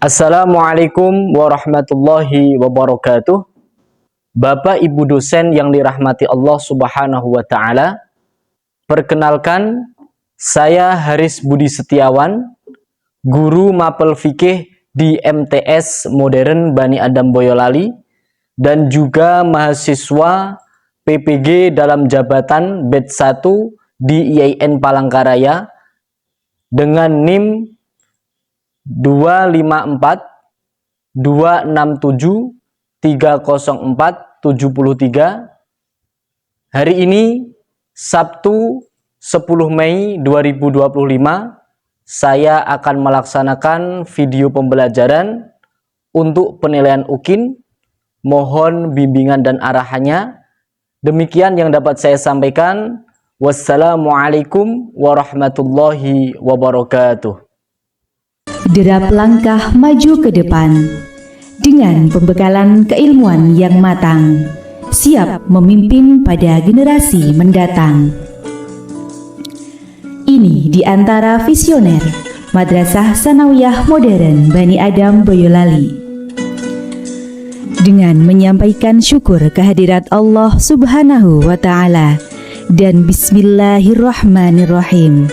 Assalamualaikum warahmatullahi wabarakatuh. Bapak Ibu dosen yang dirahmati Allah Subhanahu wa taala. Perkenalkan, saya Haris Budi Setiawan, guru mapel fikih di MTS Modern Bani Adam Boyolali dan juga mahasiswa PPG dalam jabatan batch 1 di IAIN Palangkaraya dengan NIM 254 267 304 73. Hari ini Sabtu 10 Mei 2025 saya akan melaksanakan video pembelajaran untuk penilaian UKIN. Mohon bimbingan dan arahannya. Demikian yang dapat saya sampaikan. Wassalamualaikum warahmatullahi wabarakatuh. Derap langkah maju ke depan dengan pembekalan keilmuan yang matang, siap memimpin pada generasi mendatang. Ini di antara visioner Madrasah Sanawiyah Modern Bani Adam Boyolali. Dengan menyampaikan syukur kehadirat Allah Subhanahu wa taala dan bismillahirrahmanirrahim,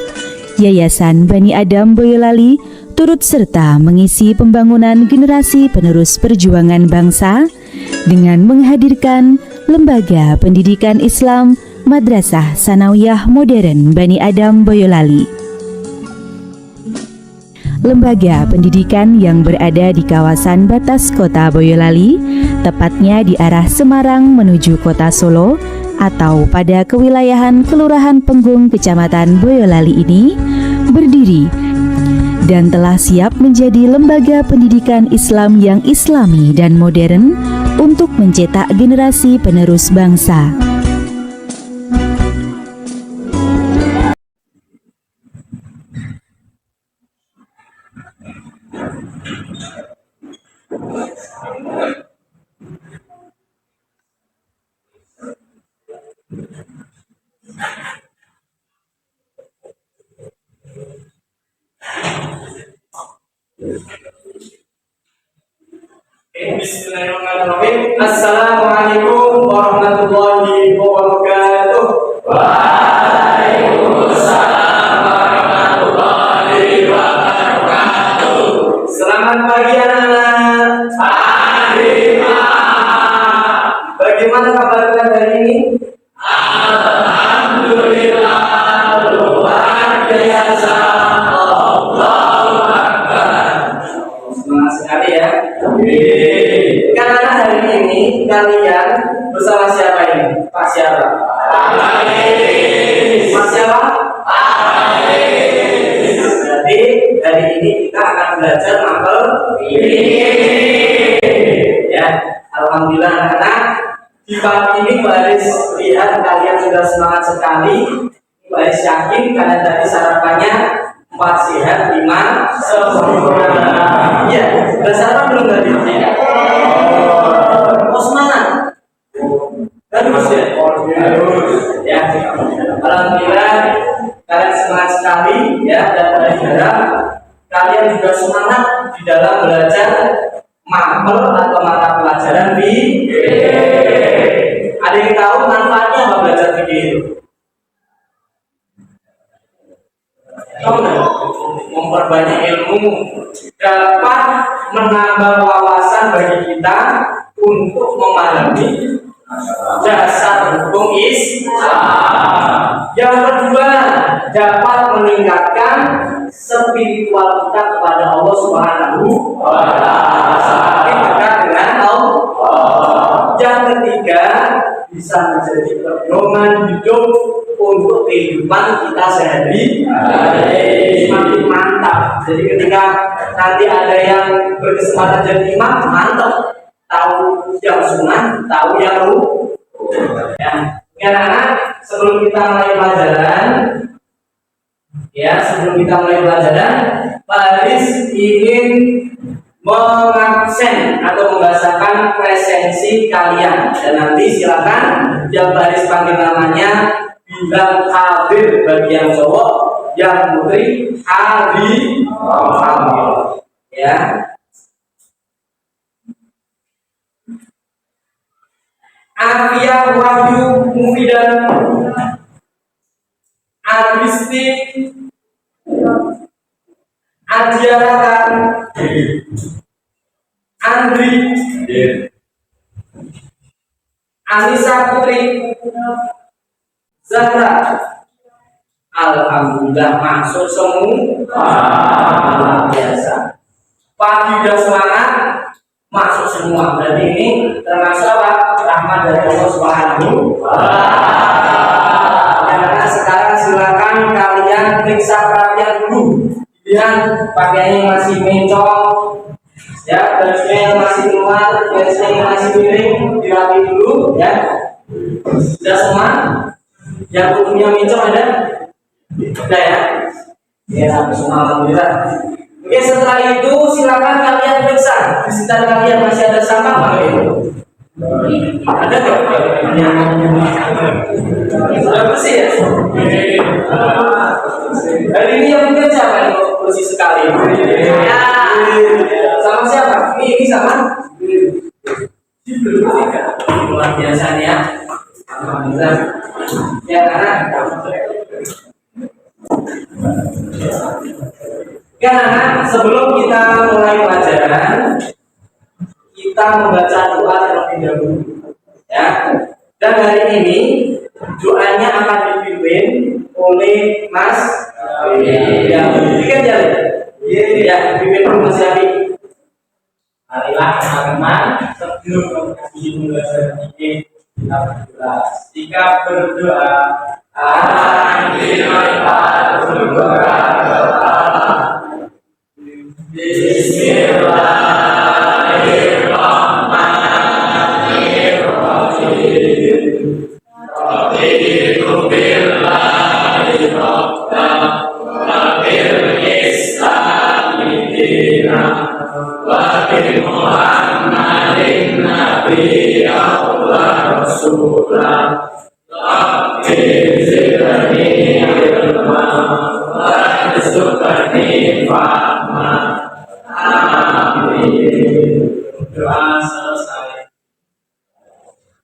Yayasan Bani Adam Boyolali turut serta mengisi pembangunan generasi penerus perjuangan bangsa dengan menghadirkan Lembaga Pendidikan Islam Madrasah Sanawiyah Modern Bani Adam Boyolali. Lembaga pendidikan yang berada di kawasan batas kota Boyolali, tepatnya di arah Semarang menuju kota Solo atau pada kewilayahan Kelurahan Penggung Kecamatan Boyolali ini, berdiri dan telah siap menjadi lembaga pendidikan Islam yang islami dan modern untuk mencetak generasi penerus bangsa. Bismillahirrahmanirrahim. Assalamualaikum warahmatullahi wabarakatuh. Waalaikumsalam warahmatullahi wabarakatuh. Selamat pagi anak-anak. Pagi. Bagaimana kabar kalian hari ini? Alhamdulillah, luar biasa. Allahu Akbar. Semangat sekali ya. Karena hari ini kalian bersama siapa ini? Pak siapa? Mas siapa? Jadi hari ini kita akan belajar mapel fikih. Ya, alhamdulillah anak-anak. Di pagi ini Mbak Aris lihat kalian sudah semangat sekali. Mbak Aris yakin karena tadi sarapannya 4 sehat 5 sempurna. Iya, udah sarapan belum tadi? Oh semangat. Bagus ya. Ya, alhamdulillah kalian semangat sekali ya, dan harap kalian juga semangat di dalam belajar mapel atau mata pelajaran fikih. Ada yang tahu manfaatnya apa belajar fikih itu? Memperbanyak ilmu, dapat menambah wawasan bagi kita untuk memahami dasar hukum Islam. Yang kedua, dapat meningkatkan spiritual kita kepada Allah Subhanahu wa taala. Semakin dekat dengan Allah. Yang ketiga, bisa menjadi pedoman hidup untuk kehidupan kita sehari-hari. Semakin mantap. Jadi ketika nanti ada yang berkesempatan jadi imam, mantap. Tahu yang sunnah, tahu yang ya. Karena sebelum kita mulai pelajaran, Pak Haris ingin mengabsen atau membahasakan presensi kalian. Dan nanti silakan yang Pak Haris panggil namanya bilang hadir bagi yang cowok, yang putri hadir. Ya. Afia, Wahyu, Mufidan, Agristi, Adiarakan, Andri, Anissa Putri, Zahra. Alhamdulillah masuk semua. Biasa. Pagi udah semangat, masuk semua. Berarti ini termasuk apa? Rahmat dari Allah Subhanahu wa Ta'ala. Karena sekarang silakan kalian periksa pakaian dulu. Lihat pakaiannya masih mencong, ya, bajunya yang masih keluar, bajunya yang masih miring, dirapi dulu, ya. Sudah semua? Yang punya mencong ada? Sudah ya? Ya, semua alhamdulillah. Oke, setelah itu silakan kalian periksa di sekitar kalian masih ada sampah nggak itu? Ada nggak? Sudah bersih ya? Hari ini yang punya siapa yang bersih sekali? Ya. Sama siapa? Ini sama? Luar biasa ya. Alhamdulillah. Ya, karena karena sebelum kita mulai pelajaran, kita membaca doa terlebih dahulu, ya. Dan hari ini doanya akan dipimpin oleh Mas ya, dipimpin ya, ya, dipimpin oleh Mas Yafi. Marilah teman-teman sebelum belajar ini kita berdoa. Jika berdoa, doa selesai.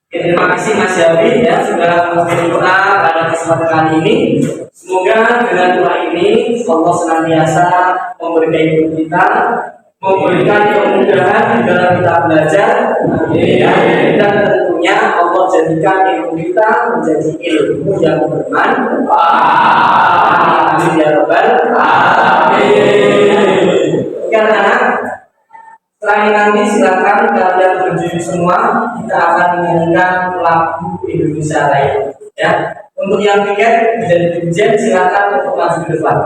Terima kasih Mas Yafi ya sudah memberi doa pada kesempatan kali ini. Semoga dengan doa ini Allah senantiasa memberikan hidup kita, memberikan kemudahan di dalam kita belajar, ya, dan tentunya Allah jadikan ilmu kita menjadi ilmu yang bermanfaat. Amin ya rabbal alamin. Karena selain nanti silakan kalian berdiri semua, kita akan menyanyikan lagu Indonesia Raya. Ya, untuk yang tiket menjadi dirjen silakan untuk maju ke depan.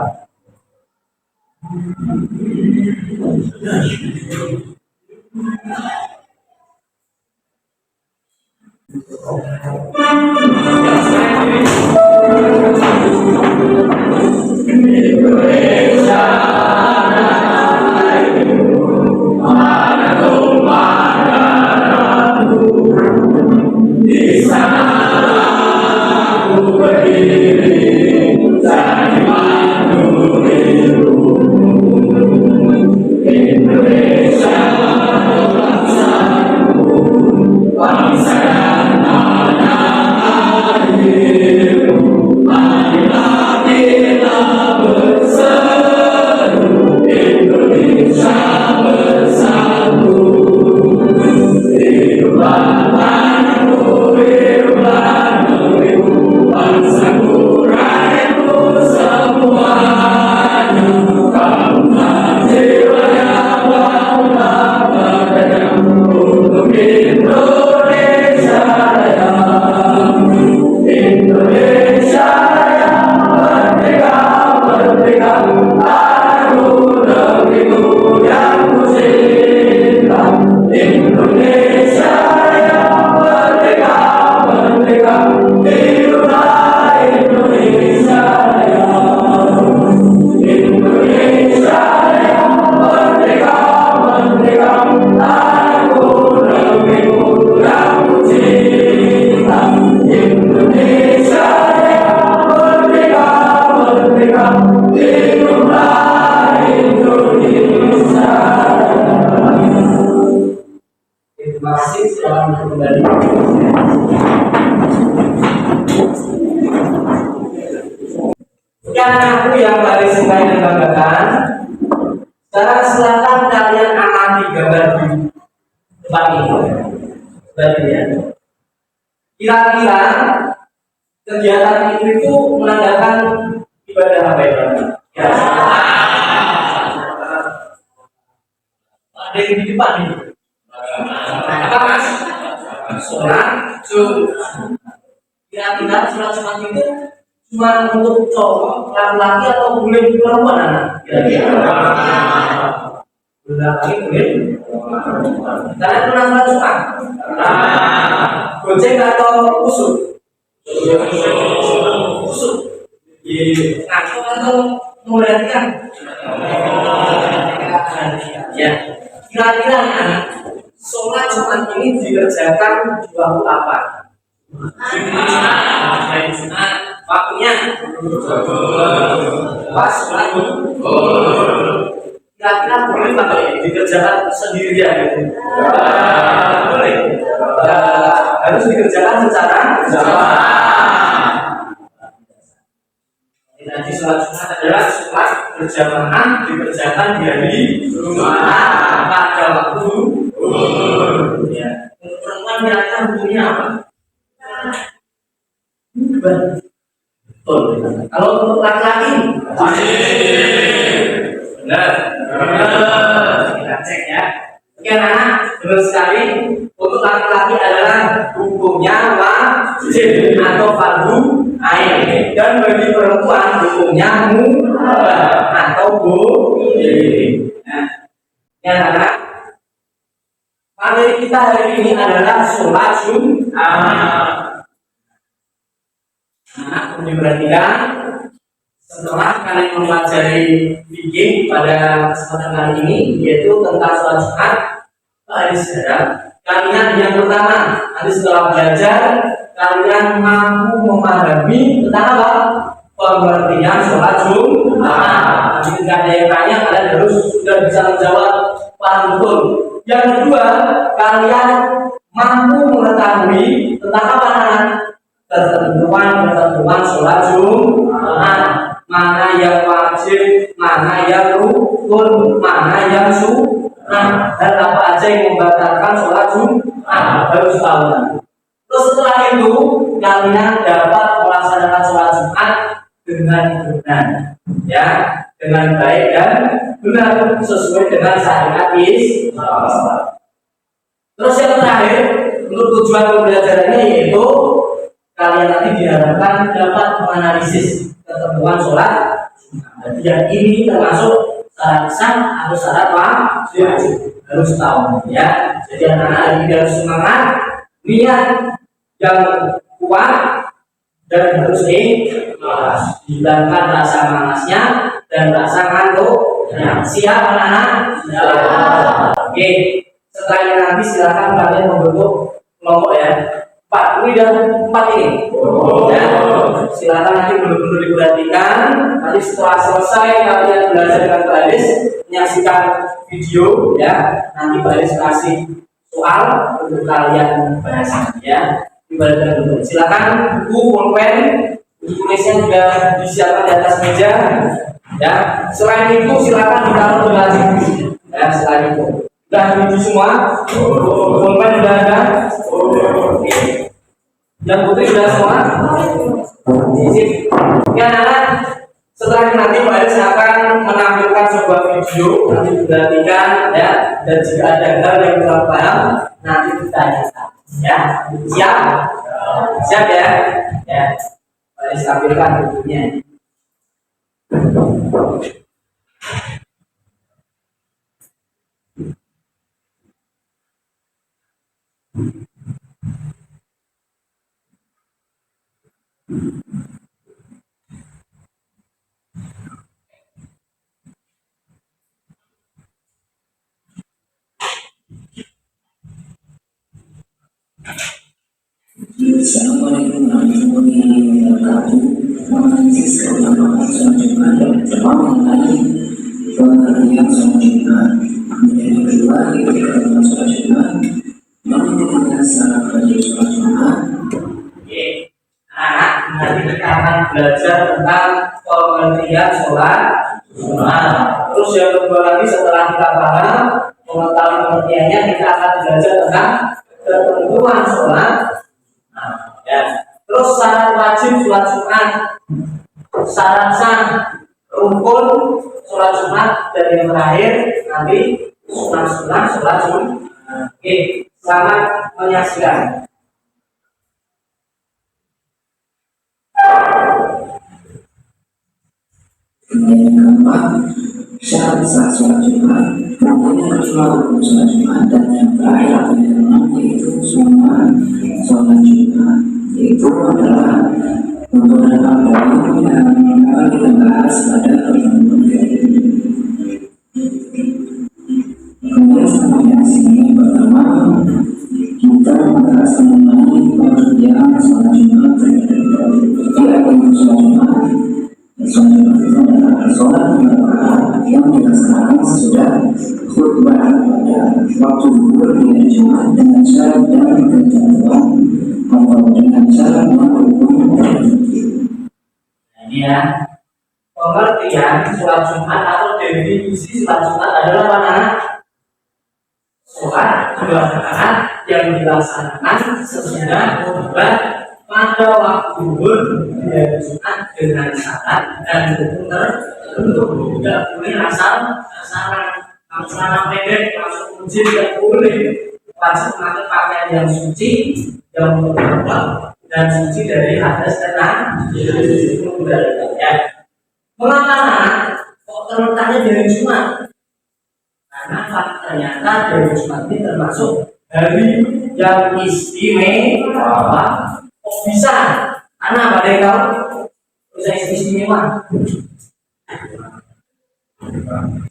Bangsa Yang aku yang paling suka dan banggakan. Sekarang silakan kalian amati gambar di depan ini. Ya. Kira-kira kegiatan itu menandakan ibadah apa ya? Ya. Ada yang di depan ini. Apa mas? Sholat Jumat. Kira-kira sholat Jumat itu cuma untuk cowok, laki-laki atau boleh perempuan anak? Kira-kira. Laki boleh. Kalian pernah sholat Jumat? Gojek atau usuk? Usuk. Ngaco atau memperhatikan? Ya. Kira-kira sholat Jumat ini dikerjakan di waktu apa? Jumat. Waktunya pas sholat. Kira-kira boleh pakai dikerjakan sendirian gitu? Boleh. Harus dikerjakan secara berjamaah. Nanti sholat Jumat adalah sholat berjamaah dikerjakan di hari Jumat pada waktu. Ya. Untuk perempuan kira-kira hukumnya apa? Betul. Kalau untuk laki-laki, benar. Kita cek ya. Oke anak, benar sekali. Untuk laki-laki adalah hukumnya wajib atau fardu ain, dan bagi perempuan hukumnya mubah atau boleh. Nah, ya anak. Materi kita hari ini adalah sholat Jumat. Nah, diperhatikan setelah kalian mempelajari fikih pada kesempatan kali ini, yaitu tentang sholat Jumat, hari sekarang kalian yang pertama nanti setelah belajar kalian mampu memahami tentang apa? Pengertian sholat Jumat. Jika ada yang tanya, kalian harus sudah bisa menjawab paham betul. Yang kedua, kalian mampu mengetahui tentang apa? Ketentuan sholat Jumat, mana yang wajib, mana yang rukun, mana yang sunnah, dan apa aja yang membatalkan sholat Jumat, harus tahu. Terus setelah itu kalian dapat melaksanakan sholat Jumat dengan benar, ya, dengan baik dan benar sesuai dengan syariat Islam. Terus yang terakhir, untuk tujuan pembelajarannya yaitu kalian nanti diharapkan dapat menganalisis ketentuan sholat Jumat. Jadi yang ini termasuk syarat sah atau syarat wajib, harus tahu ya. Jadi anak-anak ini harus semangat, niat yang kuat, dan harus ikhlas. Hilangkan rasa malasnya dan rasa ngantuknya. Siap anak-anak? Oke. Setelah ini nanti silakan kalian membentuk kelompok ya. 4 ini dan 4 ini. Ya. Silakan nanti benar-benar diperhatikan. Nanti setelah selesai kalian belajar dengan Pak Aris, menyaksikan video ya. Nanti Pak Aris kasih soal untuk kalian bahas ya. Diperhatikan dulu. Silakan buku, pulpen, buku tulisnya juga disiapkan di atas meja. Ya. Selain itu silakan ditaruh di laci. Ya, selain itu. Sudah biji semua? Pulpen sudah ada? Yang putih sudah semua? Ya anak-anak, setelah nanti Pak Aris akan menampilkan sebuah video, nanti diperhatikan ya, dan jika ada hal yang kurang paham nanti ditanyakan ya. Siap? Siap ya? Ya. Pak Aris tampilkan videonya. Assalamualaikum warahmatullahi wabarakatuh. Mengaji sekolah selanjutnya mengenai pengertian sholat Jumat. Kemudian yang kedua yaitu pengertian sholat Jumat, mengenai syarat wajib sholat Jumat. Oke, anak nanti kita akan belajar tentang pengertian sholat Jumat. Terus yang kedua lagi setelah kita paham mengetahui pengertiannya, kita akan belajar tentang ketentuan sholat. Nah, ya. Terus syarat wajib sholat Jumat, syarat sah, rukun sholat Jumat, dan yang terakhir nanti sunat-sunat sholat Jumat. Oke, selamat menyaksikan. Kemudian yang keempat, syarat sah sholat Jumat. Kemudian yang kedua, rukun sholat Jumat, dan yang terakhir atau yang keenam yaitu sunat sholat Jumat. Itu adalah beberapa poin yang akan kita bahas pada pertemuan kali ini. Kemudian selanjutnya sini pertama kita membahas mengenai pengertian sholat Jumat terlebih dahulu. Jadi apa itu sholat Jumat? Sholat Jumat itu adalah sholat yang dilaksanakan sesudah khutbah pada waktu zuhur di hari Jumat dengan syarat dan ketentuan atau dengan syarat yang rukun dan tertib. Ini ya, pengertian sholat Jumat atau definisi sholat Jumat adalah mana? Sholat 2 rakaat yang dilaksanakan sesudah khutbah pada waktu zuhur di hari Jumat dengan syarat dan rukun tertentu. Tidak boleh asal-asalan, celana pendek masuk masjid tidak boleh. Wajib memakai pakaian yang suci, yang bermakna dan suci dari hadas dan ya. Mengapa kok terletaknya dari Jumat? Karena ternyata dari Jumat ini termasuk hari yang istimewa. Kok bisa? Karena apa deh kau? Bisa istimewa.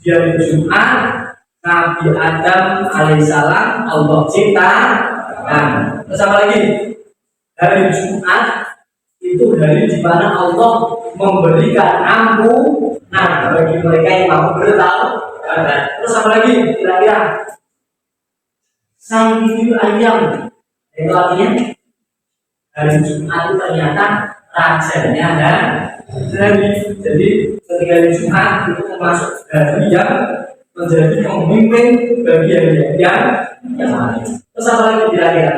Di hari Jumat Nabi Adam alaihissalam Allah ciptakan. Terus apa lagi? Hari Jumat itu hari di mana Allah memberikan ampunan bagi mereka yang mau bertaubat. Terus apa lagi? Kira-kira Sayyidul Ayyam, itu artinya hari Jumat itu ternyata rajanya hari. Jadi ketika hari Jumat itu termasuk hari yang menjadi pemimpin bagi yang lain. Terus apa lagi kira-kira?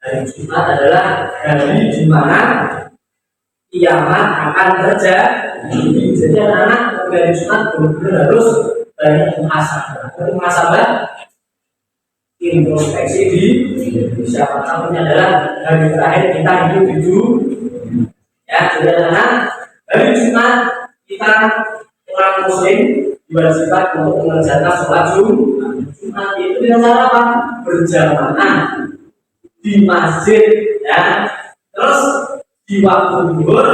Hari Jumat adalah hari di mana kiamat akan terjadi. Jadi anak-anak hari Jumat benar-benar harus banyak muhasabah, introspeksi di siapa tahunya adalah hari terakhir kita hidup di dunia. Ya, jadi anak hari Jumat kita orang Muslim diwajibkan untuk mengerjakan sholat Jumat itu dengan cara apa? Berjamaah di masjid, ya. Terus di waktu zuhur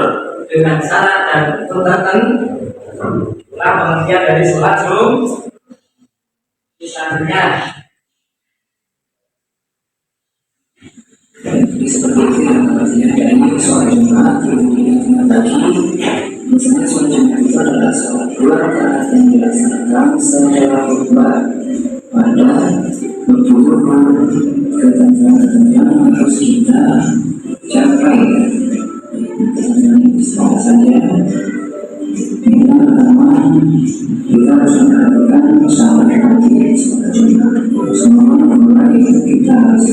dengan syarat dan tertentu. Itulah pengertian dari sholat Jumat. Misalnya, jadi seperti itu yang pengertian dari sholat Jumat yang kita tadi. Misalnya sholat Jumat itu adalah sholat 2 rakaat yang dilaksanakan secara khutbah pada beberapa ketentuan-ketentuan yang harus kita capai. Ketentuan ini sama saja. Yang pertama, kita harus memperhatikan syarat wajib sholat Jumat. Semua mulai kita harus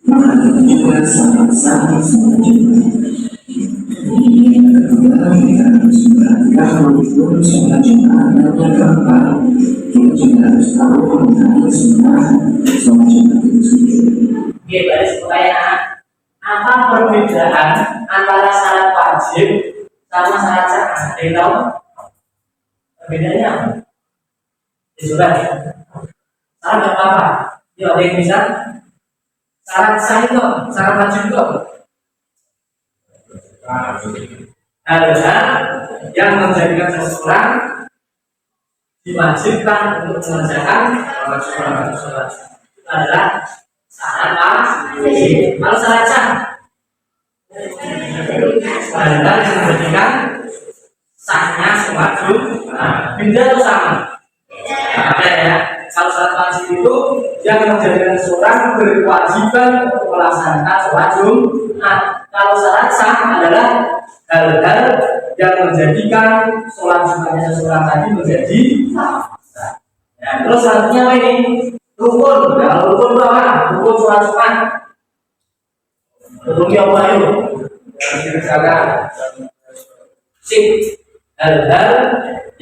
memperhatikan juga syarat sah sholat Jumat. Yang kedua, kita harus memperhatikan rukun sholat Jumat. Dan yang keempat, kita juga harus tahu mengenai sunnah sholat Jumat itu sendiri. oke, baris pertanyaan. Apa perbedaan antara syarat wajib sama syarat sah? Ada yang tahu? Perbedaannya apa? Coba ya. Syarat apa? Yuk, ada yang bisa? Syarat sah itu, syarat wajib itu adalah yang menjadikan seseorang diwajibkan untuk mengerjakan sholat. Itu adalah syarat wajib. Kalau syarat sah adalah yang menjadikan sahnya sholat Jumat. Beda atau sama? Ada ya. Kalau syarat wajib itu yang menjadikan seseorang berkewajiban untuk melaksanakan sholat Jumat. Kalau syarat sah adalah hal-hal yang menjadikan sholat Jumatnya seseorang tadi menjadi sah. Ya, terus selanjutnya apa ini? Rukun. Nah, rukun itu apa? Rukun sholat Jumat. Rukunnya apa itu? Yang dikerjakan. Hal-hal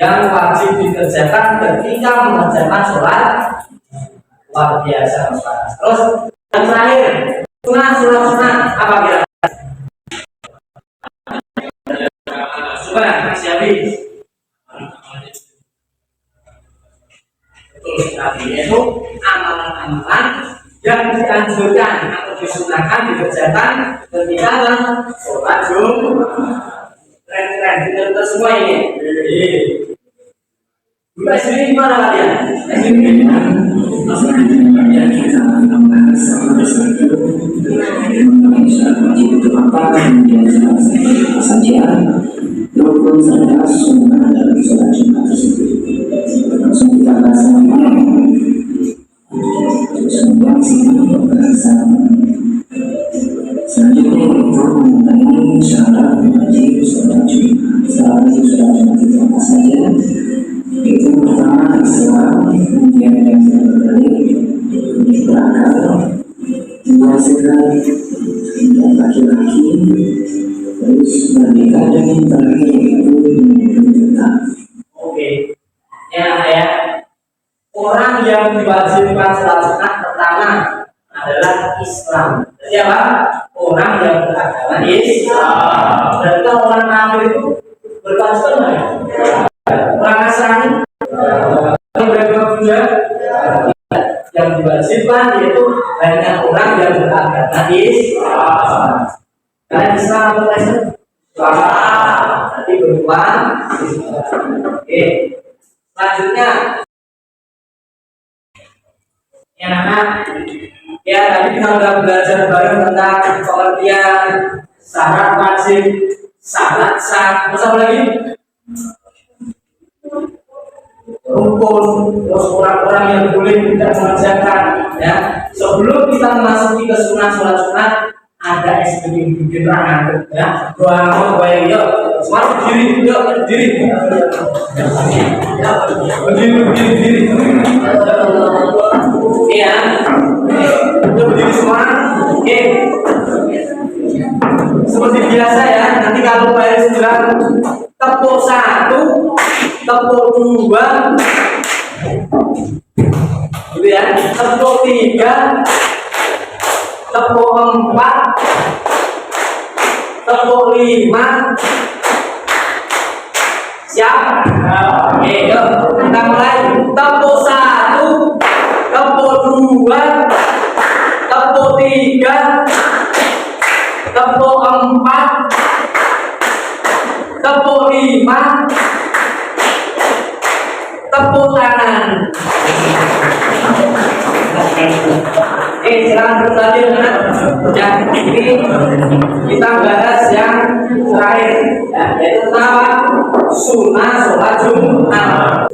yang wajib dikerjakan ketika mengerjakan sholat luar biasa. Terus yang terakhir, sunat apa kira? Sunat siapa? Betul sekali, yaitu amalan-amalan yang dianjurkan atau disunahkan dikerjakan ketika sholat Jumat. Keren-keren, kita semua ini. Bukan sendiri gimana kalian? Selanjutnya kita membahas satu persatu mengenai sholat wajib itu apa, kemudian apa saja rukun serta sunnah dalam sholat Jumat tersebut. Langsung kita bahas sama semua pembahasan. Selanjutnya itu mengenai syarat wajib sholat Jumat. Syarat wajib sholat Jumat itu apa saja? Itu pertama Islam, kemudian yang berbalik, kemudian berakal, dua sehat, kemudian laki-laki, terus menikah dan yang terakhir itu menentukan. Oke, ya. Orang yang diwajibkan sholat Jumat pertama adalah Islam. Jadi apa? Orang yang beragama Islam. Berarti orang kafir itu berkewajiban nggak? Orang Nasrani yang beragama Buddha yang diwajibkan yaitu hanya orang yang beragama Islam. Karena Islam atau Kristen? Islam. Nanti berubah. Oke. Selanjutnya, yang ya tadi kita sudah belajar bareng tentang pengertian syarat wajib, syarat sah, terus apa lagi? Rukun, terus orang-orang yang boleh tidak mengerjakan. Ya, sebelum kita memasuki ke sunat sholat Jumat, ada SPG bikin rangan. Ya, doa bayang yuk, semua berdiri, yuk berdiri. Berdiri. Iya, untuk berdiri semua. Oke. Seperti biasa ya, nanti kalau bayar bilang tepuk 1, tepuk 2, gitu ya, tepuk 3, tepuk 4, tepuk 5. Siap? Oke, yuk kita mulai. Tepuk 1, tepuk 2, tepuk 3, tepuk 4, tepuk 5, tepuk tangan. Silakan bertanya. Ya, ini kita bahas yang terakhir, ya, yaitu apa? Sunnah sholat Jumat.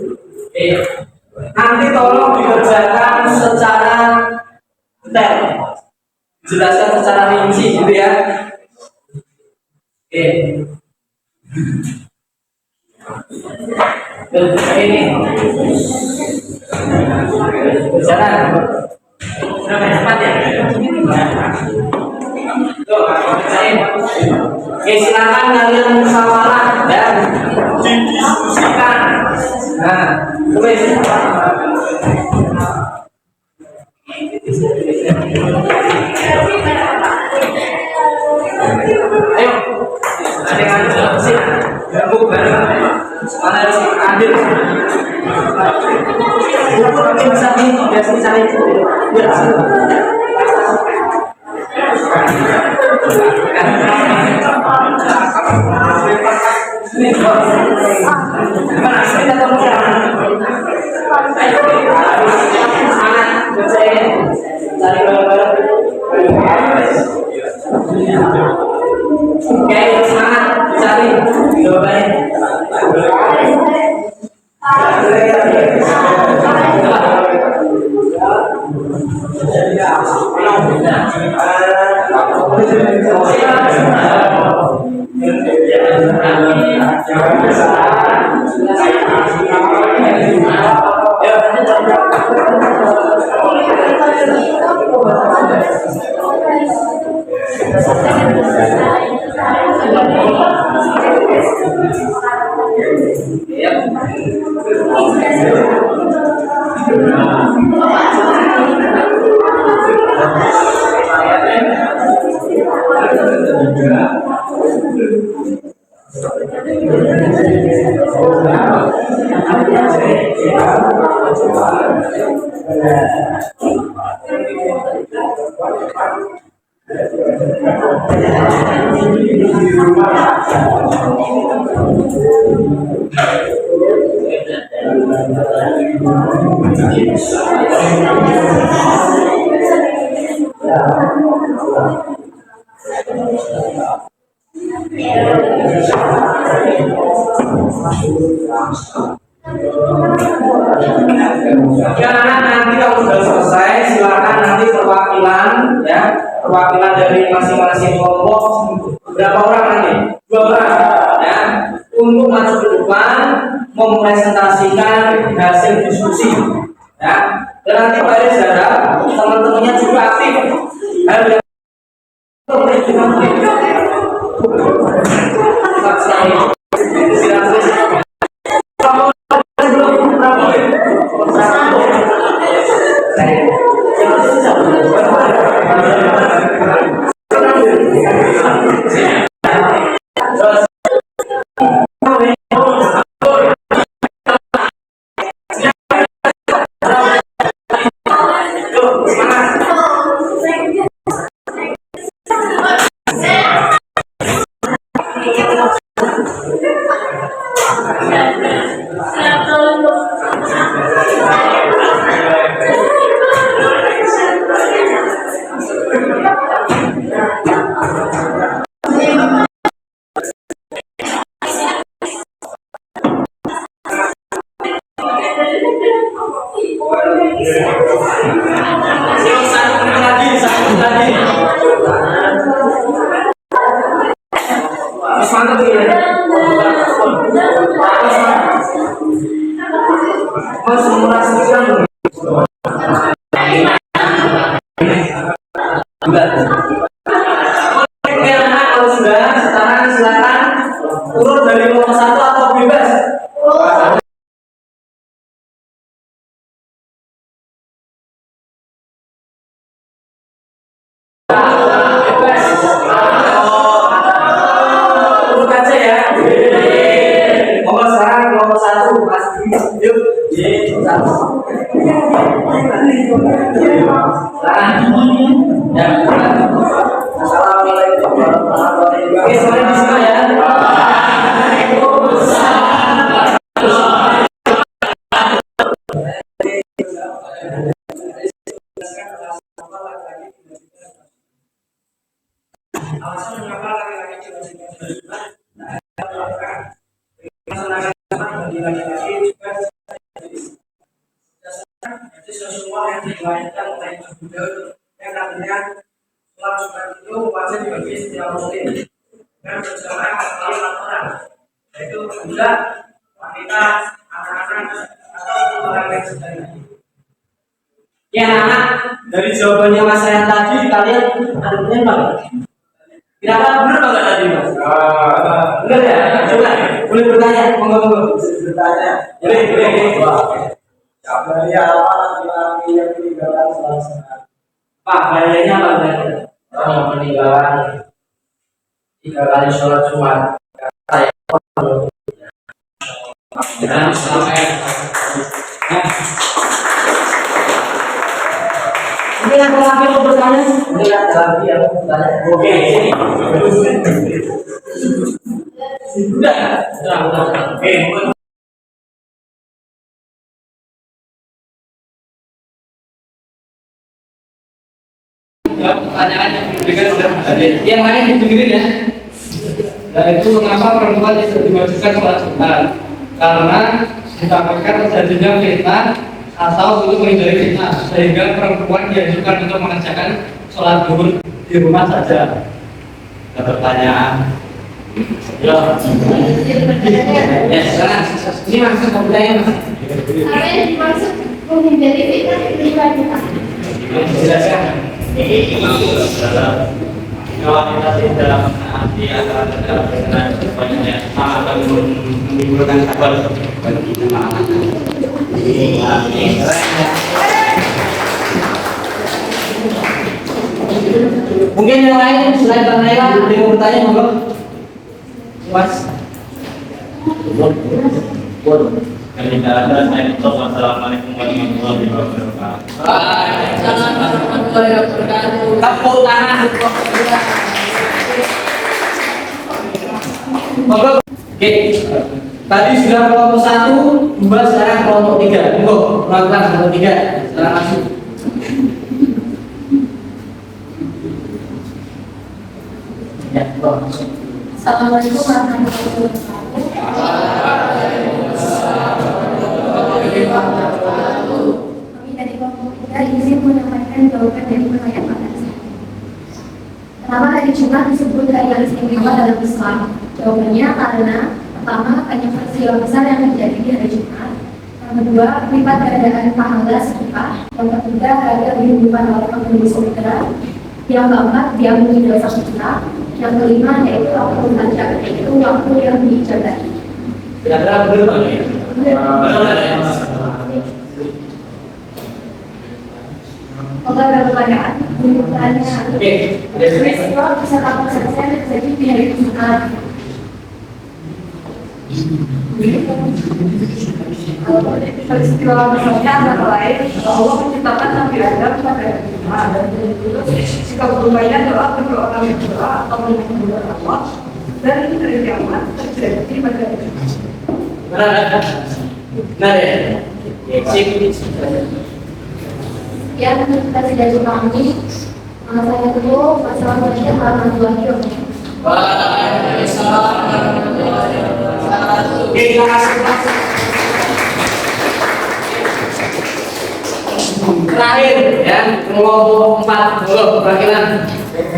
Nanti tolong dikerjakan secara detail, jelaskan secara rinci, gitu ya. Ini berjalan. Berapa cepat ya? Silakan kalian musyawarah dan didiskusikan. Nah, tulis. Ayo, ada yang sih, gabung bareng. Mana harus ambil? Buku nanti bisa nih, biasa dicari. Biar Oke, semangat dicari jawabannya. Ya, nanti kalau sudah selesai silakan nanti perwakilan ya, perwakilan dari masing-masing kelompok berapa orang nanti? 2 orang ya, untuk maju ke depan mempresentasikan hasil diskusi ya. Dan nanti Pak Iris harap teman-temannya juga aktif. Kalau sudah, sekarang silakan turun dari nomor 1 atau bebas. Turun aja ya. Nomor sekarang nomor 1 Mas. Yuk. Assalamualaikum warahmatullahi wabarakatuh. Oke, semuanya di sini ya. Alasan mengapa laki-laki itu semua yang dilakukan oleh Buddha yang katanya sholat Jumat itu wajib bagi setiap muslim dan berjamaah sekali 4 orang, yaitu budak, wanita, anak-anak atau orang lain sebagainya. Ya anak, dari jawabannya Mas saya tadi kalian ada penembak? Kira-kira benar apa enggak tadi Mas? Benar ya? Coba boleh bertanya, monggo bertanya. Boleh. Dari apa laki-laki yang meninggalkan sholat sunat? Pak, bahayanya apa bahayanya? Yang meninggalkan 3 kali sholat Jumat. Saya dan sampai. Ini yang lagi mau bertanya? Ini yang lagi yang mau bertanya. Oke, sini. Sudah. Oke. Pertanyaan yang diberikan yang lain didengerin ya. Yaitu mengapa perempuan tidak diwajibkan sholat Jumat? Karena ditampilkan terjadinya fitnah atau untuk menghindari fitnah, sehingga perempuan dianjurkan untuk mengerjakan sholat zuhur di rumah saja. Ada pertanyaan Ya. Ya, sekarang ini maksud komputernya mas. Apa yang dimaksud menghindari fitnah pribadi? Jelaskan. Kalau kita dalam arti antara dengan semuanya akan menimbulkan kabar bagi jemaah. Mungkin yang lain selain Bang Naila ada yang mau bertanya monggo. Mas. Kali tidak ada saya tutup. Wassalamualaikum warahmatullahi wabarakatuh. Tepuk tangan. Monggo. Oke. Tadi sudah kelompok 1, 2, sekarang kelompok 3. Monggo, melakukan kelompok 3. Sekarang masuk. Ya, monggo. Assalamualaikum warahmatullahi wabarakatuh. Kami dari kelompok 3 izin menyampaikan jawaban dari pertanyaan Pak Tasya. Kenapa hari Jumat disebut hari yang istimewa dalam Islam? Jawabannya karena pertama, banyak peristiwa besar yang terjadi di hari Jumat. Yang kedua, lipat keadaan pahala sedekah. Yang ketiga, hari yang dirindukan oleh penghuni surga. Yang keempat, diampuni dosa kita. Yang kelima, yaitu waktu munajat, yaitu waktu yang diijabahi. Kira-kira benar Pak ya? Benar ya? Oke, ada pertanyaan. Bertanya. Oke, ada Peristiwa beserta prosesnya terjadi di hari Jumat. Peristiwa besarnya antara lain Allah menciptakan Nabi Adam pada hari Jumat. Jika berupaya doa kedua orang yang berdoa atau menyembah Allah dan hari kiamat terjadi pada hari Jumat. benar. Benar ya? Sip. Ya, kita sudah dipahami. Saya tutup. Wassalamualaikum warahmatullahi wabarakatuh. Waalaikumsalam. Oke, terima kasih. Terakhir ya, kelompok 4 dulu perwakilan 4.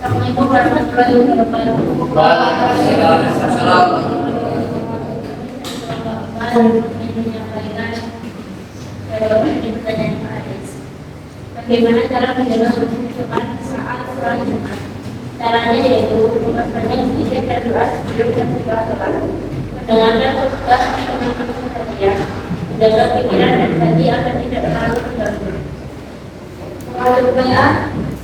Assalamualaikum warahmatullahi wabarakatuh. Bagaimana cara menjaga kehusuan saat sholat Jumat? Caranya yaitu memperbanyak zikir dan doa sebelum dan setelah sholat. Mendengarkan khutbah teman-teman sekalian, menjaga pikiran dan hati agar tidak terlalu terganggu. Ada pertanyaan?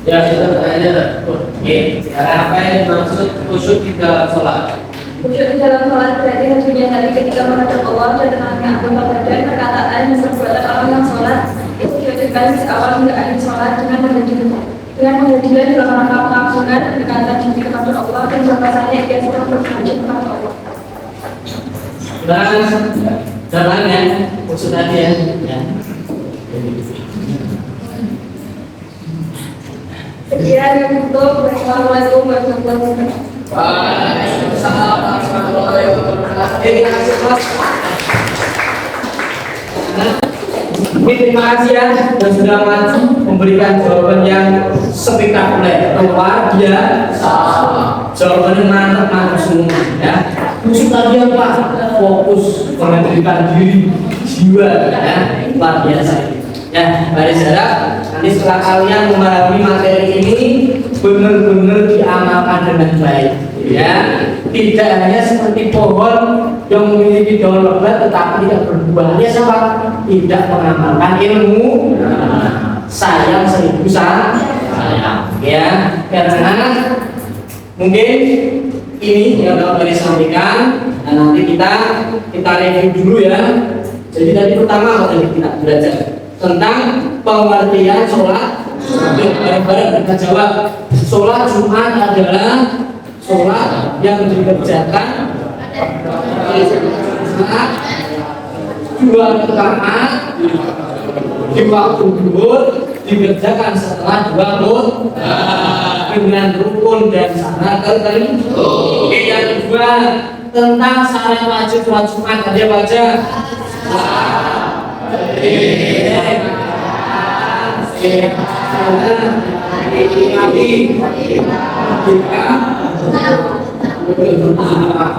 Ya, kita bertanya. Oke, sekarang apa yang dimaksud khusyuk di dalam sholat? Khusyuk di dalam sholat berarti tentunya tadi ketika menghadap Allah dan dengannya anggota badan, perkataan dan perbuatan orang yang sholat itu diwajibkan di awal hingga akhir sholat dengan menghadirkan dalam rangka pengampunan dan dekatan diri kepada Allah dan bahwasanya dia sedang bermunajat kepada Allah. Jalannya khusyuk tadi ya. Sekian yang untuk Wassalamualaikum warahmatullahi wabarakatuh. Waalaikumsalam warahmatullahi wabarakatuh. Terima kasih ya dan sudah memberikan jawaban yang spektakuler, luar biasa. Jawabannya mantap semua ya. Khusus tadi apa? Fokus mengendalikan diri, jiwa ya, luar biasa. Ya, baris harap nanti setelah kalian memahami materi ini benar-benar diamalkan dengan baik ya. Tidak hanya seperti pohon yang memiliki daun lebat tetapi tidak berbuah, ya sebab tidak mengamalkan ilmu. Sayang 1000 sayang ya, karena mungkin ini yang dapat saya sampaikan. Dan nanti kita review dulu ya. Jadi tadi pertama apa tadi kita belajar tentang pengertian sholat. Bareng-bareng kita jawab. Sholat Jumat adalah sholat yang dikerjakan saat 2 rakaat di waktu zuhur, dikerjakan setelah 2 rakaat dengan rukun dan syarat tertentu. Oke, yang kedua tentang syarat wajib sholat Jumat. Ada baca.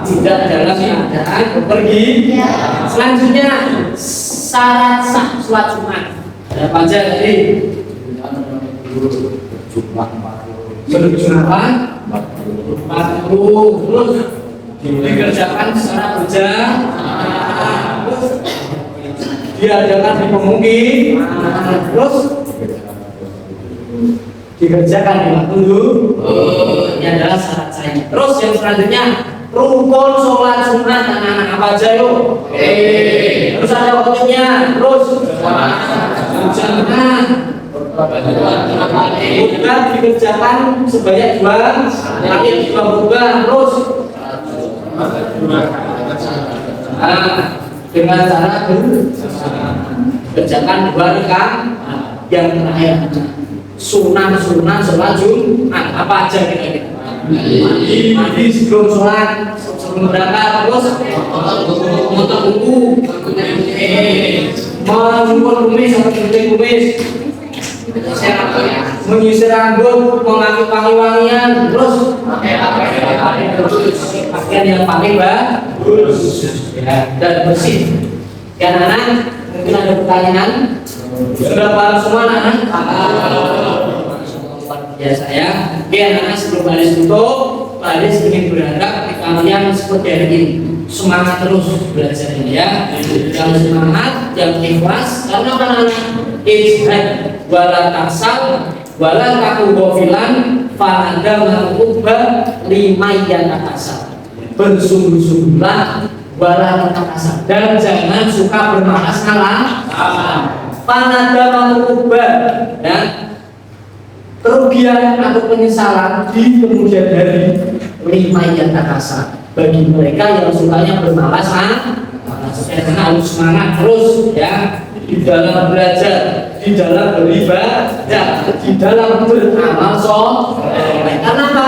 Tidak dalam keadaan pergi. Selanjutnya syarat sah sholat Jumat. Ada baca tadi. Berjumlah 40 terus dikerjakan secara berjamaah, terus diadakan di pemungkin, terus dikerjakan di waktu dulu. Ini adalah syarat saya. Terus yang selanjutnya rukun sholat Jumat anak-anak apa aja yuk? Terus ada waktunya, terus berjamaah. Bukan dikerjakan sebanyak 2 kali 2 bulan terus dengan cara kerjakan 2 rakaat yang terakhir. Sunan sholat Jumat apa aja kira-kira? Mandi sebelum sholat, sebelum berangkat, terus memotong kuku, mencukur kumis atau gunting kumis, menyisir rambut, memakai wangi-wangian, terus pakaian yang paling bagus dan bersih. Ya anak, mungkin ada pertanyaan? Sudah paham semua anak? Ya saya, oke anak, sebelum baris tutup, baris ingin berharap kalian seperti hari ini semangat terus belajarnya ya, yang semangat, yang ikhlas, karena anak-anak ijtihad wala taksal wala taku gofilan fa'ada mengubah 5 yang atasal, bersungguh-sungguhlah wala taksal dan jangan suka bermalas-malas. Fa'ada mengubah dan kerugian atau penyesalan di kemudian hari 5 yang atasal bagi mereka yang sukanya bermalas-malas. Karena harus semangat terus ya di dalam belajar, di dalam beribadah, di dalam beramal soleh. Karena apa?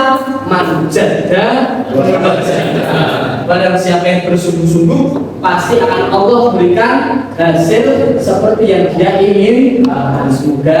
Manjada barang siapa yang bersungguh-sungguh pasti akan Allah berikan hasil seperti yang dia ingin. Semoga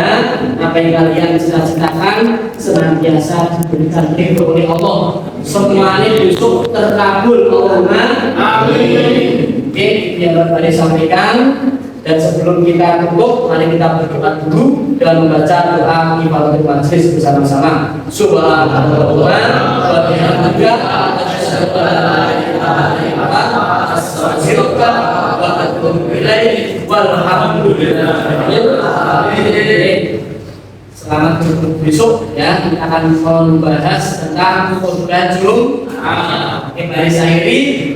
apa yang kalian cita-citakan senantiasa diberikan ridho oleh Allah. Semuanya besok terkabul Allahumma amin. Oke, yang tadi sampaikan. Dan sebelum kita tutup, mari kita berdoa dulu dan membaca doa kifaratul majlis bersama-sama. Subhanallah wa bihamdika asyhadu an la ilaha illa anta astaghfiruka wa atubu ilaik. Walhamdulillahirabbil alamin. Selamat bertemu besok ya. Kita akan membahas tentang khutbah Jumat. Baris akhiri.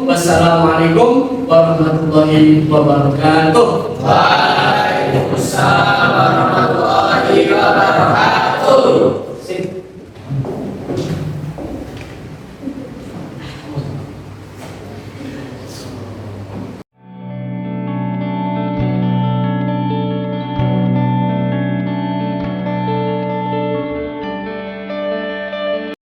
Wassalamualaikum warahmatullahi wabarakatuh. Waalaikumsalam.